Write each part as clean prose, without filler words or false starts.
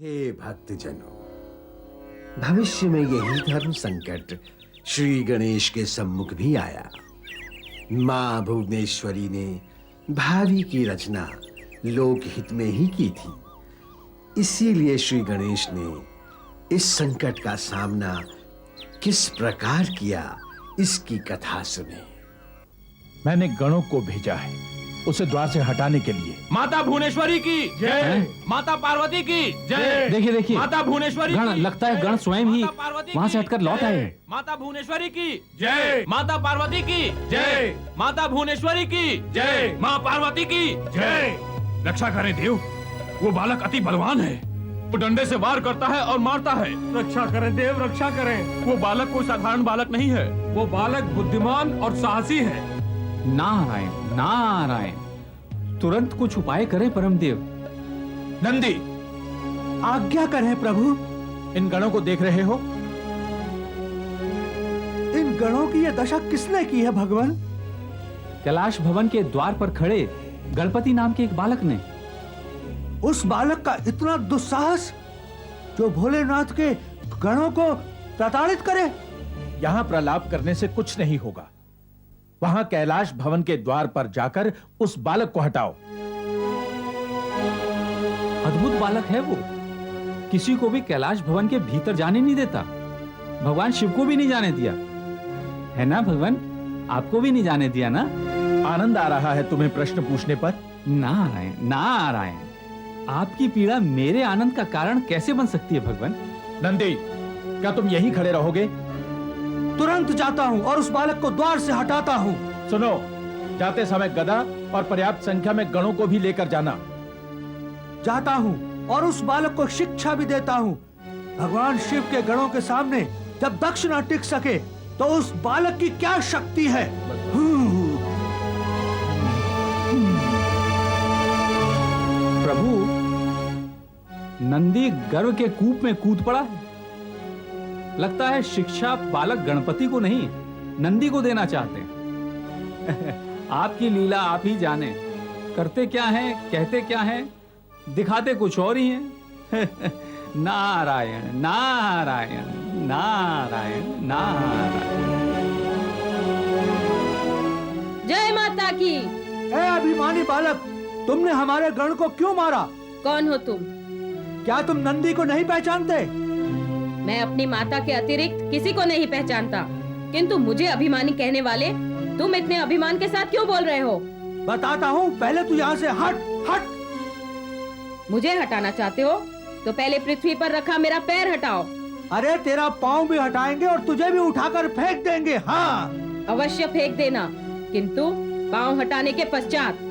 हे भक्तजनों, भविष्य में यही धर्म संकट श्री गणेश के सम्मुख भी आया। मां भुवनेश्वरी ने भावी की रचना लोकहित में ही की थी। इसीलिए श्री गणेश ने इस संकट का सामना किस प्रकार किया, इसकी कथा सुने। मैंने गणों को भेजा है उसे द्वार से हटाने के लिए। माता भुवनेश्वरी की जय, माता पार्वती की जय। देखिए देखिए, माता भुवनेश्वरी गण, की लगता है गण स्वयं ही वहां से हटकर लौट आए हैं। माता भुवनेश्वरी की जय, माता पार्वती की जय, माता भुवनेश्वरी की जय, माँ पार्वती की जय। रक्षा करें देव, वो बालक अति बलवान है, वो डंडे से वार करता है और मारता है। रक्षा करें देव, रक्षा करें। वो बालक कोई साधारण बालक नहीं है, वो बालक बुद्धिमान और साहसी है। नारायण नारायण, तुरंत कुछ उपाय करें परमदेव। नंदी, आज्ञा करें प्रभु। इन गणों को देख रहे हो? इन गणों की यह दशा किसने की है भगवान? कैलाश भवन के द्वार पर खड़े गणपति नाम के एक बालक ने। उस बालक का इतना दुस्साहस जो भोलेनाथ के गणों को प्रताड़ित करे। यहां प्रलाप करने से कुछ नहीं होगा। वहां कैलाश भवन के द्वार पर जाकर उस बालक को हटाओ। अद्भुत बालक है वो, किसी को भी कैलाश भवन के भीतर जाने नहीं देता। भगवान शिव को भी नहीं जाने दिया है ना भगवान? आपको भी नहीं जाने दिया ना? आनंद आ रहा है तुम्हें प्रश्न पूछने पर? नारायण नारायण, आपकी पीड़ा मेरे आनंद का कारण कैसे बन सकती है भगवान? नंदी, क्या तुम यहीं खड़े रहोगे? तुरंत जाता हूं और उस बालक को द्वार से हटाता हूं। सुनो, जाते समय गदा और पर्याप्त संख्या में गणों को भी लेकर जाना। जाता हूं और उस बालक को शिक्षा भी देता हूं। भगवान शिव के गणों के सामने जब दक्ष न टिक सके तो उस बालक की क्या शक्ति है। प्रभु, नंदी गर्व के कूप में कूद पड़ा है। लगता है शिक्षा बालक गणपति को नहीं, नंदी को देना चाहते हैं। आपकी लीला आप ही जाने, करते क्या हैं, कहते क्या हैं, दिखाते कुछ और ही हैं। नारायण नारायण नारायण नारायण। जय माता की। ए अभिमानी बालक, तुमने हमारे गण को क्यों मारा? कौन हो तुम? क्या तुम नंदी को नहीं पहचानते? मैं अपनी माता के अतिरिक्त किसी को नहीं पहचानता, किंतु मुझे अभिमानी कहने वाले तुम इतने अभिमान के साथ क्यों बोल रहे हो? बताता हूँ, पहले तू यहाँ से हट हट। मुझे हटाना चाहते हो तो पहले पृथ्वी पर रखा मेरा पैर हटाओ। अरे तेरा पाँव भी हटाएंगे और तुझे भी उठाकर फेंक देंगे। हाँ, अवश्य फेंक देना, किंतु पाँव हटाने के पश्चात।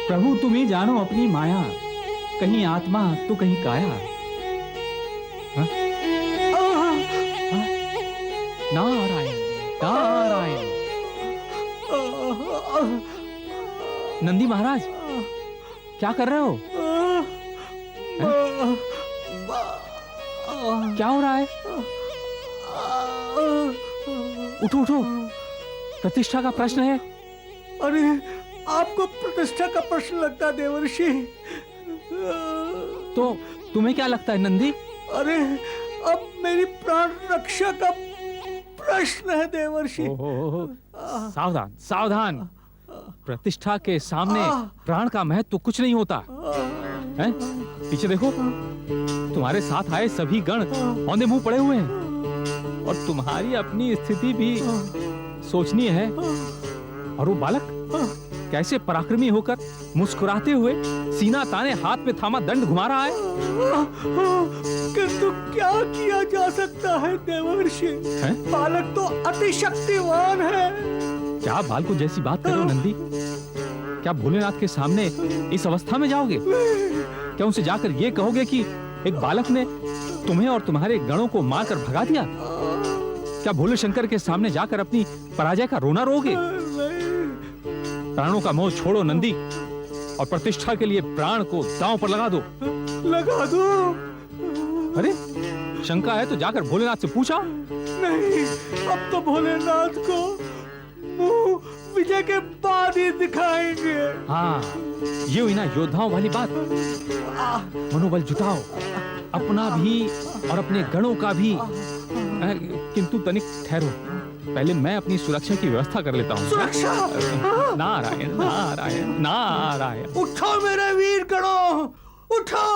प्रभु, तुम ही जानो अपनी माया, कहीं आत्मा तो कहीं काया। हा? हा? नारायण नारायण। नंदी महाराज, क्या कर रहे हो? क्या हो रहा है? उठो उठो, प्रतिष्ठा का प्रश्न है। अरे आपको प्रतिष्ठा का प्रश्न लगता है देवर्षि? तो तुम्हें क्या लगता है नंदी? अरे अब मेरी प्राण रक्षा का प्रश्न है देवर्षि। सावधान सावधान, प्रतिष्ठा के सामने प्राण का महत्व तो कुछ नहीं होता है? पीछे देखो, तुम्हारे साथ आए सभी गण औंधे मुंह पड़े हुए हैं और तुम्हारी अपनी स्थिति भी सोचनीय है। और वो बालक कैसे पराक्रमी होकर मुस्कुराते हुए सीना ताने हाथ में थामा दंड घुमा रहा है। किंतु क्या किया जा सकता है देवर्षि? बालक तो अति शक्तिवान है। क्या बालकों जैसी बात कर रहे हो नंदी? क्या भोलेनाथ के सामने इस अवस्था में जाओगे? क्या उनसे जाकर ये कहोगे कि एक बालक ने तुम्हें और तुम्हारे गणों को मारकर भगा दिया? क्या भोले शंकर के सामने जाकर अपनी पराजय का रोना रोगे? प्राणों का मोह छोड़ो नंदी और प्रतिष्ठा के लिए प्राण को दांव पर लगा दो। लगा दो? अरे शंका है तो जाकर भोलेनाथ से पूछा। नहीं, अब तो भोलेनाथ को मुंह विजय के बाद ही दिखाएंगे। हाँ, ये हुई ना योद्धाओं वाली बात। मनोबल जुटाओ, अपना भी और अपने गणों का भी। किंतु तनिक ठहरो, पहले मैं अपनी सुरक्षा की व्यवस्था कर लेता हूँ। सुरक्षा? नारायण नारायण नारायण। उठो मेरे वीर गणों, उठो।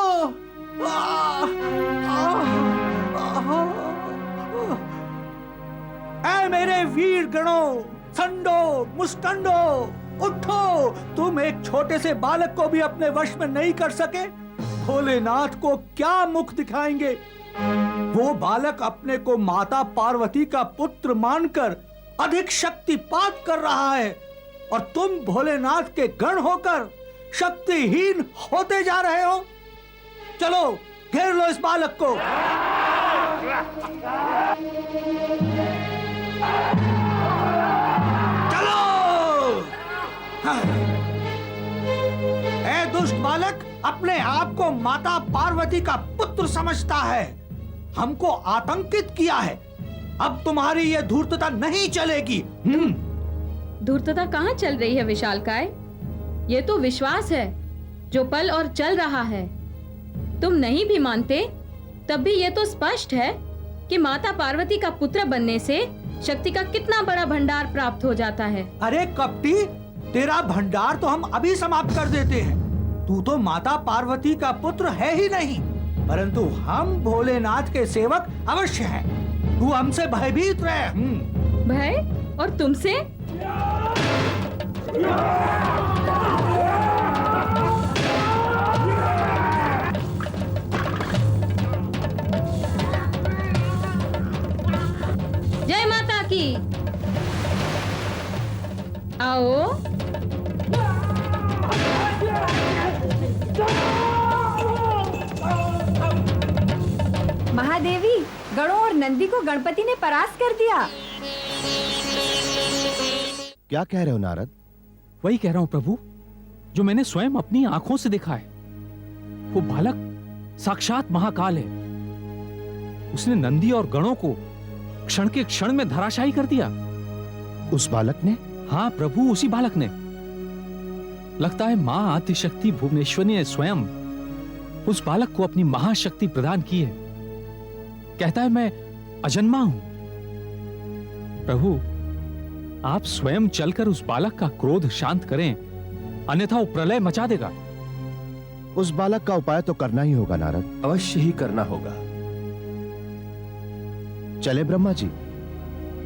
ऐ मेरे वीर गणों, संडो मुस्टंडो, उठो। तुम एक छोटे से बालक को भी अपने वश में नहीं कर सके, भोलेनाथ को क्या मुख दिखाएंगे? वो बालक अपने को माता पार्वती का पुत्र मानकर अधिक शक्तिपात कर रहा है और तुम भोलेनाथ के गण होकर शक्तिहीन होते जा रहे हो। चलो घेर लो इस बालक को। चलो। ऐ दुष्ट बालक, अपने आप को माता पार्वती का पुत्र समझता है, हमको आतंकित किया है। अब तुम्हारी ये धूर्तता नहीं चलेगी। धूर्तता कहाँ चल रही है विशालकाय? ये तो विश्वास है जो पल और चल रहा है। तुम नहीं भी मानते तब भी ये तो स्पष्ट है कि माता पार्वती का पुत्र बनने से शक्ति का कितना बड़ा भंडार प्राप्त हो जाता है। अरे कपटी, तेरा भंडार तो हम अभी समाप्त कर देते हैं। तू तो माता पार्वती का पुत्र है ही नहीं, परंतु हम भोलेनाथ के सेवक अवश्य हैं। तू हमसे भयभीत रहे। भय? और तुमसे? जय माता की। आओ। महादेवी, गणों और नंदी को गणपति ने परास्त कर दिया। क्या कह रहे हो नारद? वही कह रहा हूं प्रभु, जो मैंने स्वयं अपनी आंखों से देखा है। वो बालक साक्षात महाकाल है। उसने नंदी और गणों को क्षण के क्षण में धराशायी कर दिया। उस बालक ने? हाँ प्रभु, उसी बालक ने। लगता है मां आदिशक्ति भुवनेश्वरी ने स्वयं उस बालक को अपनी महाशक्ति प्रदान की है। कहता है मैं अजन्मा हूं। प्रभु, आप स्वयं चलकर उस बालक का क्रोध शांत करें, अन्यथा वो प्रलय मचा देगा। उस बालक का उपाय तो करना ही होगा नारद। अवश्य ही करना होगा। चले ब्रह्मा जी,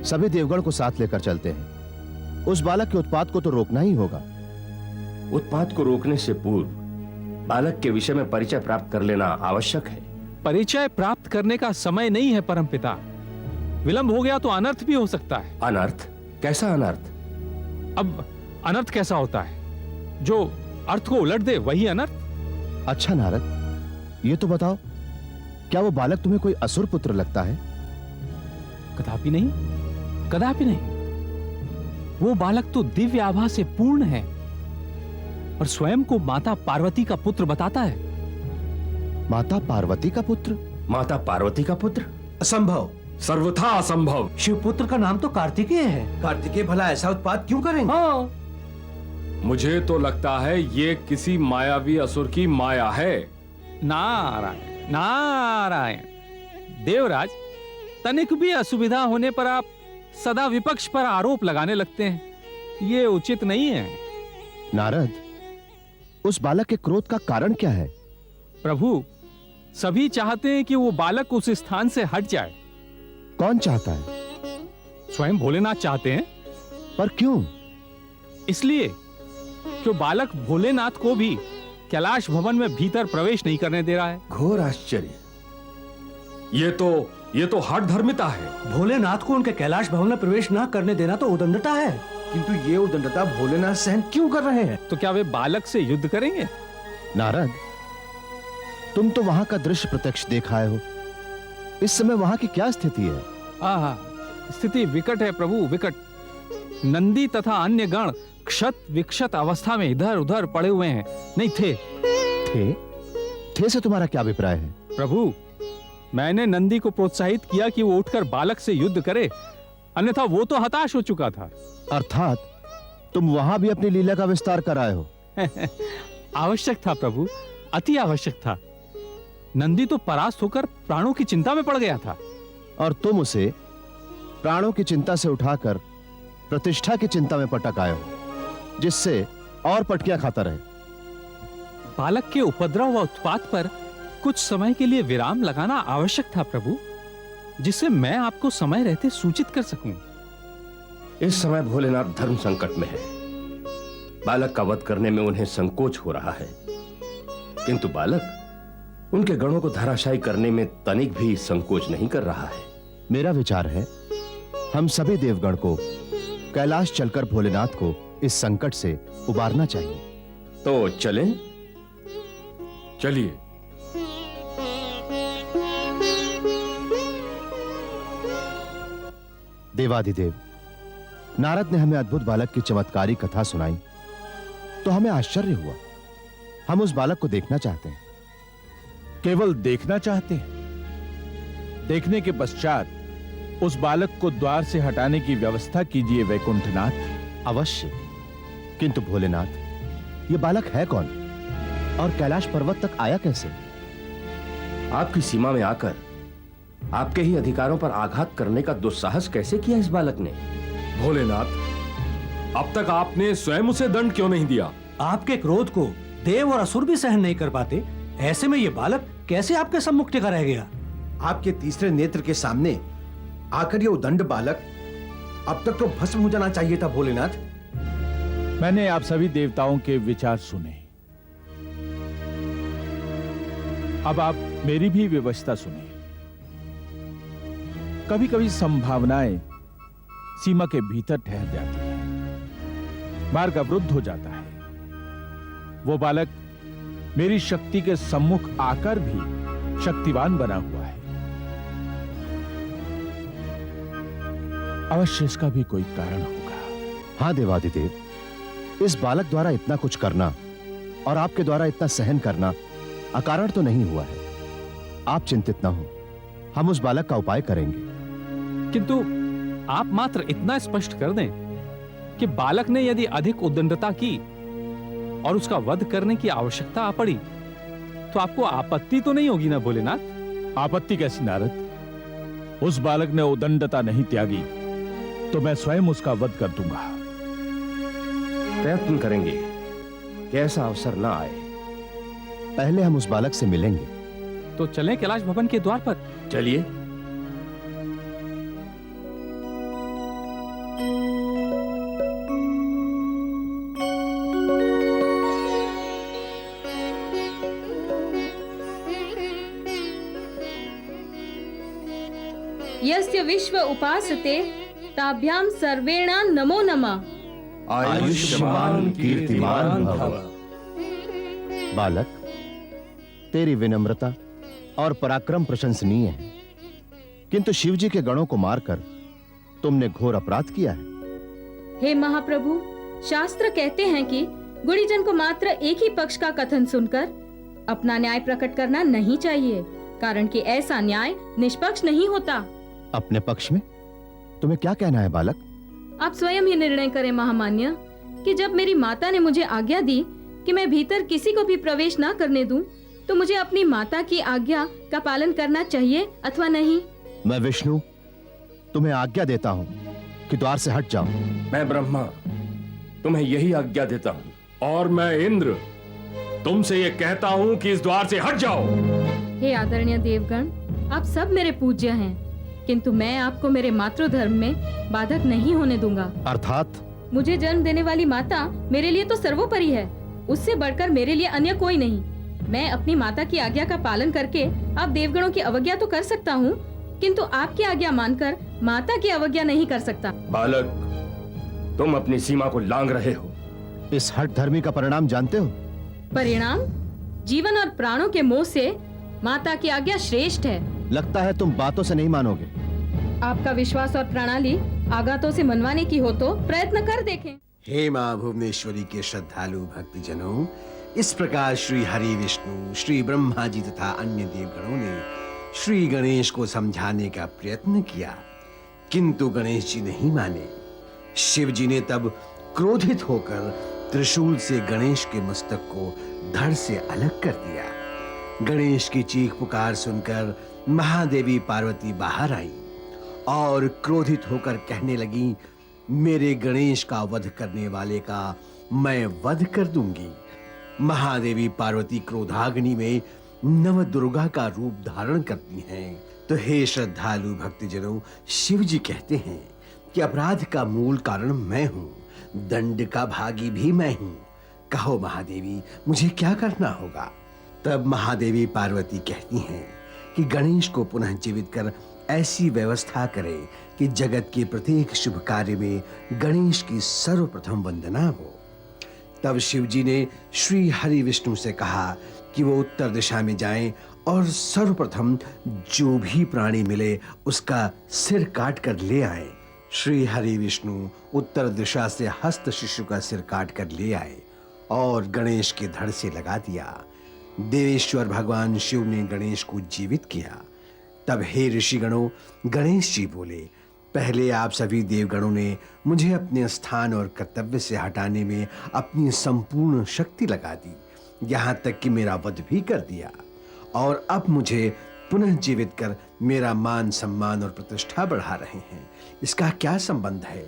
सभी देवगण को साथ लेकर चलते हैं। उस बालक के उत्पात को तो रोकना ही होगा। उत्पात को रोकने से पूर्व बालक के विषय में परिचय प्राप्त कर लेना आवश्यक है। परिचय प्राप्त करने का समय नहीं है परमपिता। विलंब हो गया तो अनर्थ भी हो सकता है। अनर्थ? कैसा अनर्थ? अब अनर्थ कैसा होता है? जो अर्थ को उलट दे वही अनर्थ। अच्छा नारद, ये तो बताओ, क्या वो बालक तुम्हें कोई असुर पुत्र लगता है? कदापि नहीं, कदापि नहीं। वो बालक तो दिव्य आभा से पूर्ण है और स्वयं को माता पार्वती का पुत्र बताता है। माता पार्वती का पुत्र? माता पार्वती का पुत्र? असंभव। सर्वथा असंभव। शिवपुत्र का नाम तो कार्तिकेय है। कार्तिकेय भला ऐसा उत्पात क्यों करेंगे? हाँ, मुझे तो लगता है ये किसी मायावी असुर की माया है। नारायण नारायण। देवराज, तनिक भी असुविधा होने पर आप सदा विपक्ष पर आरोप लगाने लगते हैं। ये उचित नहीं है। नारद, उस बालक के क्रोध का कारण क्या है? प्रभु, सभी चाहते हैं कि वो बालक उस स्थान से हट जाए। कौन चाहता है? स्वयं भोलेनाथ चाहते हैं। पर क्यों? इसलिए कि बालक भोलेनाथ को भी कैलाश भवन में भीतर प्रवेश नहीं करने दे रहा है। घोर आश्चर्य। ये तो हठ धर्मिता है। भोलेनाथ को उनके कैलाश भवन में प्रवेश न करने देना तो उदंडता है। किंतु ये उदंडता भोलेनाथ सहन क्यों कर रहे हैं? तो क्या वे बालक से युद्ध करेंगे? नारद, तुम तो वहां का दृश्य प्रत्यक्ष देख आए हो। इस समय वहां की क्या स्थिति है? आहा, स्थिति विकट है प्रभु, विकट। नंदी तथा अन्य गण क्षत विक्षत अवस्था में इधर उधर पड़े हुए हैं। नहीं थे से तुम्हारा क्या अभिप्राय है? प्रभु, मैंने नंदी को प्रोत्साहित किया कि वो उठकर बालक से युद्ध करे, अन्यथा वो तो हताश हो चुका था। अर्थात तुम वहां भी अपनी लीला का विस्तार कर आए हो। आवश्यक था प्रभु, अति आवश्यक था। नंदी तो परास्त होकर प्राणों की चिंता में पड़ गया था। और तुम उसे प्राणों की चिंता से उठाकर प्रतिष्ठा की चिंता में पटक आए हो, जिससे और पटकियां खाता रहे। बालक के उपद्रव व उत्पात पर कुछ समय के लिए विराम लगाना आवश्यक था प्रभु, जिससे मैं आपको समय रहते सूचित कर सकूं। इस समय भोलेनाथ धर्म संकट में है। बालक का वध करने में उन्हें संकोच हो रहा है, किंतु बालक उनके गणों को धराशायी करने में तनिक भी संकोच नहीं कर रहा है। मेरा विचार है, हम सभी देवगण को कैलाश चलकर भोलेनाथ को इस संकट से उबारना चाहिए। तो चलें? चलिए। देवाधिदेव, नारद ने हमें अद्भुत बालक की चमत्कारी कथा सुनाई तो हमें आश्चर्य हुआ। हम उस बालक को देखना चाहते हैं। केवल देखना चाहते हैं? देखने के पश्चात उस बालक को द्वार से हटाने की व्यवस्था कीजिए वैकुंठनाथ। अवश्य, किंतु भोलेनाथ, ये बालक है कौन और कैलाश पर्वत तक आया कैसे? आपकी सीमा में आकर आपके ही अधिकारों पर आघात करने का दुस्साहस कैसे किया इस बालक ने? भोलेनाथ, अब तक आपने स्वयं उसे दंड क्यों नहीं दिया? आपके क्रोध को देव और असुर भी सहन नहीं कर पाते। ऐसे में ये बालक कैसे आपके सम्मुख टिका रह गया? आपके तीसरे नेत्र के सामने आकर ये उदंड बालक अब तक तो भस्म हो जाना चाहिए था। भोलेनाथ, मैंने आप सभी देवताओं के विचार सुने, अब आप मेरी भी व्यवस्था सुने। कभी कभी संभावनाएं सीमा के भीतर ठहर जाती हैं, मार्ग अवरुद्ध हो जाता है। वो बालक मेरी शक्ति के सम्मुख आकर भी शक्तिवान बना हुआ है। अवश्य इसका भी कोई कारण होगा। हाँ देवादिदेव, इस बालक द्वारा इतना कुछ करना और आपके द्वारा इतना सहन करना अकारण तो नहीं हुआ है। आप चिंतित ना हो, हम उस बालक का उपाय करेंगे। किंतु आप मात्र इतना स्पष्ट कर दें कि बालक ने यदि अधिक उद्दंडता की और उसका वध करने की आवश्यकता आ पड़ी तो आपको आपत्ति तो नहीं होगी ना भोलेनाथ? आपत्ति कैसी नारद? उस बालक ने उदंडता नहीं त्यागी तो मैं स्वयं उसका वध कर दूंगा। प्रयत्न करेंगे कि ऐसा अवसर ना आए। पहले हम उस बालक से मिलेंगे। तो चलें कैलाश भवन के द्वार पर। चलिए। यस्य विश्व उपासते ताभ्याम सर्वेण नमो नमः। आयुष्मान कीर्तिमान भव। बालक, तेरी विनम्रता और पराक्रम प्रशंसनीय है, किंतु शिवजी के गणों को मारकर तुमने घोर अपराध किया है। हे महाप्रभु, शास्त्र कहते हैं कि गुणीजन को मात्र एक ही पक्ष का कथन सुनकर अपना न्याय प्रकट करना नहीं चाहिए, कारण कि ऐसा न्याय निष्पक्ष नहीं होता। अपने पक्ष में तुम्हें क्या कहना है बालक? आप स्वयं ही निर्णय करें महामान्य कि जब मेरी माता ने मुझे आज्ञा दी कि मैं भीतर किसी को भी प्रवेश ना करने दूं, तो मुझे अपनी माता की आज्ञा का पालन करना चाहिए अथवा नहीं? मैं विष्णु तुम्हें आज्ञा देता हूं कि द्वार से हट जाओ। मैं ब्रह्मा तुम्हें यही आज्ञा देता हूं, और मैं इंद्र तुमसे ये कहता हूं कि इस द्वार से हट जाओ। हे आदरणीय देवगण, आप सब मेरे पूज्य हैं, किंतु मैं आपको मेरे मातृधर्म में बाधक नहीं होने दूंगा। अर्थात मुझे जन्म देने वाली माता मेरे लिए तो सर्वोपरि है, उससे बढ़कर मेरे लिए अन्य कोई नहीं। मैं अपनी माता की आज्ञा का पालन करके आप देवगणों की अवज्ञा तो कर सकता हूँ, किंतु आपकी आज्ञा मानकर माता की अवज्ञा नहीं कर सकता। बालक, तुम अपनी सीमा को लांघ रहे हो। इस हठ धर्मी का परिणाम जानते हो? परिणाम? जीवन और प्राणों के मोह से माता की आज्ञा श्रेष्ठ है। लगता है तुम बातों से नहीं मानोगे। आपका विश्वास और प्रणाली आगातों से मनवाने की हो तो प्रयत्न कर देखें। हे मां भुवनेश्वरी के श्रद्धालु भक्तजनों, इस प्रकार श्री हरि विष्णु, श्री ब्रह्मा जी तथा अन्य देवगणों ने श्री गणेश को समझाने का प्रयत्न किया, किंतु गणेश जी नहीं माने। शिव जी ने तब क्रोधित होकर त्रिशूल से गणेश के मस्तक को धड़ से अलग कर दिया। गणेश की चीख पुकार सुनकर महादेवी पार्वती बाहर आई और क्रोधित होकर कहने लगी, मेरे गणेश का वध करने वाले का मैं वध कर दूंगी। महादेवी पार्वती क्रोधाग्नि में नव दुर्गा का रूप धारण करती हैं। तो हे श्रद्धालु भक्तजनों, शिव जी कहते हैं कि अपराध का मूल कारण मैं हूं, दंड का भागी भी मैं हूं। कहो महादेवी, मुझे क्या करना होगा? तब महादेवी पार्वती कहती हैं कि गणेश को पुनः जीवित कर ऐसी व्यवस्था करें कि जगत के प्रत्येक शुभ कार्य में गणेश की सर्वप्रथम वंदना हो। तब शिव जी ने श्री हरि विष्णु से कहा कि वो उत्तर दिशा में जाएं और सर्वप्रथम जो भी प्राणी मिले उसका सिर काट कर ले आए। श्री हरि विष्णु उत्तर दिशा से हस्त शिशु का सिर काट कर ले आए और गणेश के धड़ से लगा दिया। देवेश्वर भगवान शिव ने गणेश को जीवित किया। तब हे ऋषिगणों, गणेश जी बोले, पहले आप सभी देवगणों ने मुझे अपने स्थान और कर्तव्य से हटाने में अपनी संपूर्ण शक्ति लगा दी, यहाँ तक कि मेरा वध भी कर दिया, और अब मुझे पुनः जीवित कर मेरा मान सम्मान और प्रतिष्ठा बढ़ा रहे हैं। इसका क्या संबंध है?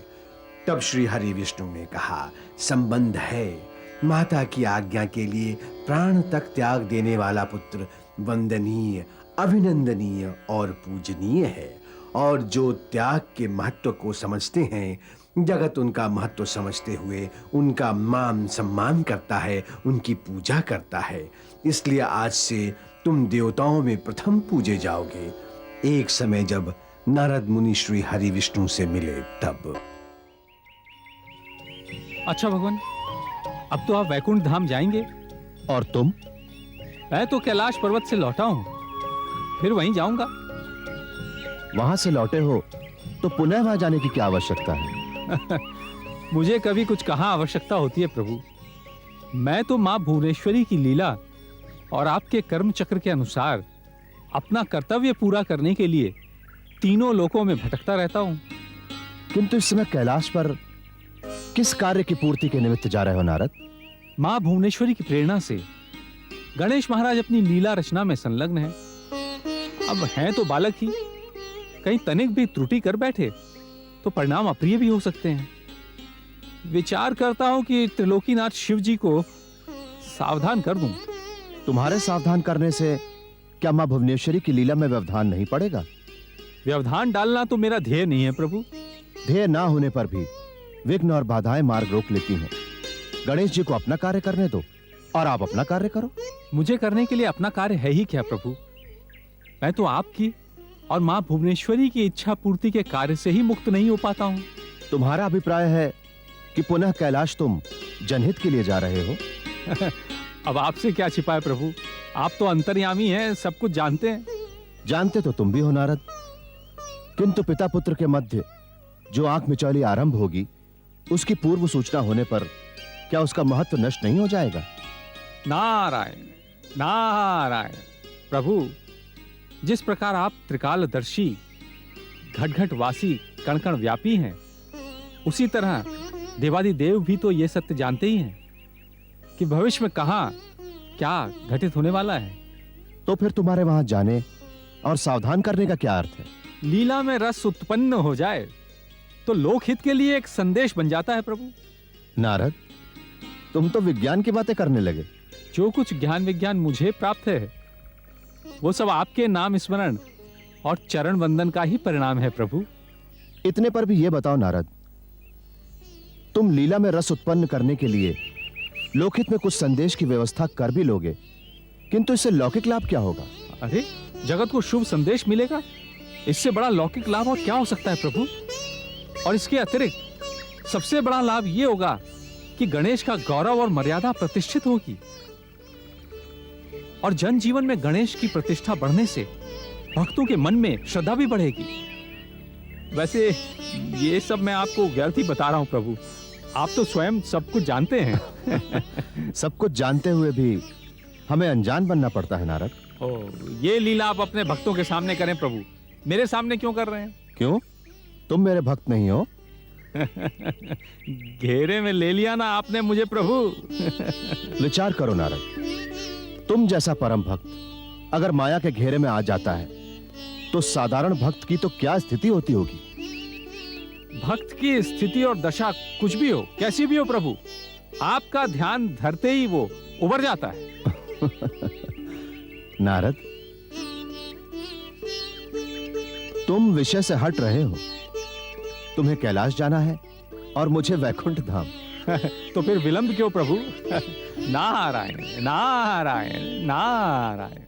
तब श्री हरि विष्णु ने कहा, संबंध है। माता की आज्ञा के लिए प्राण तक त्याग देने वाला पुत्र वंदनीय, अभिनंदनीय और पूजनीय है, और जो त्याग के महत्व को समझते हैं, जगत उनका महत्व समझते हुए उनका मान सम्मान करता है, उनकी पूजा करता है। इसलिए आज से तुम देवताओं में प्रथम पूजे जाओगे। एक समय जब नारद मुनि श्री हरि विष्णु से मिले तब। अच्छा भगवान, अब तो आप वैकुंठ धाम जाएंगे। और तुम? मैं तो कैलाश पर्वत से लौटा हूं, फिर वहीं जाऊंगा। वहां से लौटे हो तो पुनः वहां जाने की क्या आवश्यकता है? मुझे कभी कुछ कहाँ आवश्यकता होती है प्रभु। मैं तो मां भुवनेश्वरी की लीला और आपके कर्म चक्र के अनुसार अपना कर्तव्य पूरा करने के लिए तीनों लोकों में भटकता रहता हूं। किंतु इस समय कैलाश पर किस कार्य की पूर्ति के निमित्त जा रहे हो नारद? मां भुवनेश्वरी की प्रेरणा से गणेश महाराज अपनी लीला रचना में संलग्न हैं। अब हैं तो बालक ही, कहीं तनिक भी त्रुटि कर बैठे तो परिणाम अप्रिय भी हो सकते हैं। विचार करता हूं कि त्रिलोकीनाथ शिव जी को सावधान कर दूं। तुम्हारे सावधान करने से क्या मां भुवनेश्वरी की लीला में व्यवधान नहीं पड़ेगा? व्यवधान डालना तो मेरा ध्येय नहीं है प्रभु। ध्येय ना होने पर भी विघ्न और बाधाएं मार्ग रोक लेती हैं। गणेश जी को अपना कार्य करने दो और आप अपना कार्य करो। मुझे करने के लिए अपना कार्य है ही क्या प्रभु? मैं तो आपकी और मां भुवनेश्वरी की इच्छा पूर्ति के कार्य से ही मुक्त नहीं हो पाता हूं। तुम्हारा अभिप्राय है कि पुनः कैलाश तुम जनहित के लिए जा रहे हो? अब आपसे क्या छिपाए प्रभु, आप तो अंतर्यामी हैं, सब कुछ जानते हैं। जानते तो तुम भी हो नारद, किंतु पिता पुत्र के मध्य जो आंख मिचौली आरंभ होगी, उसकी पूर्व सूचना होने पर क्या उसका महत्व नष्ट नहीं हो जाएगा? नारायण नारायण। प्रभु, जिस प्रकार आप त्रिकालदर्शी घट घट वासी कण कण व्यापी हैं, उसी तरह देवादि देव भी तो ये सत्य जानते ही हैं कि भविष्य में कहां क्या घटित होने वाला है। तो फिर तुम्हारे वहां जाने और सावधान करने का क्या अर्थ है? लीला में रस उत्पन्न हो जाए तो लोकहित के लिए एक संदेश बन जाता है प्रभु। नारद, तुम तो विज्ञान की बातें करने लगे। जो कुछ ज्ञान विज्ञान मुझे प्राप्त है वो सब आपके नाम स्मरण और चरण वंदन का ही परिणाम है प्रभु। इतने पर भी यह बताओ नारद, तुम लीला में रस उत्पन्न करने के लिए लोकहित में कुछ संदेश की व्यवस्था कर भी लोगे, किंतु इससे लौकिक लाभ क्या होगा? अरे जगत को शुभ संदेश मिलेगा, इससे बड़ा लौकिक लाभ और क्या हो सकता है प्रभु। और इसके अतिरिक्त सबसे बड़ा लाभ यह होगा कि गणेश का गौरव और मर्यादा प्रतिष्ठित होगी, और जन जीवन में गणेश की प्रतिष्ठा बढ़ने से भक्तों के मन में श्रद्धा भी बढ़ेगी। वैसे ये सब मैं आपको व्यर्थ ही बता रहा हूं प्रभु, आप तो स्वयं सब कुछ जानते हैं। सब कुछ जानते हुए भी हमें अनजान बनना पड़ता है नारद। ओ, ये लीला आप अपने भक्तों के सामने करें प्रभु, मेरे सामने क्यों कर रहे हैं? क्यों? तुम मेरे भक्त नहीं हो? घेरे में ले लिया ना आपने मुझे प्रभु। विचार करो नारद, तुम जैसा परम भक्त अगर माया के घेरे में आ जाता है तो साधारण भक्त की तो क्या स्थिति होती होगी? भक्त की स्थिति और दशा कुछ भी हो, कैसी भी हो प्रभु, आपका ध्यान धरते ही वो उबर जाता है। नारद, तुम विषय से हट रहे हो। तुम्हें कैलाश जाना है और मुझे वैकुंठ धाम। तो फिर विलंब क्यों प्रभु? नारायण नारायण नारायण।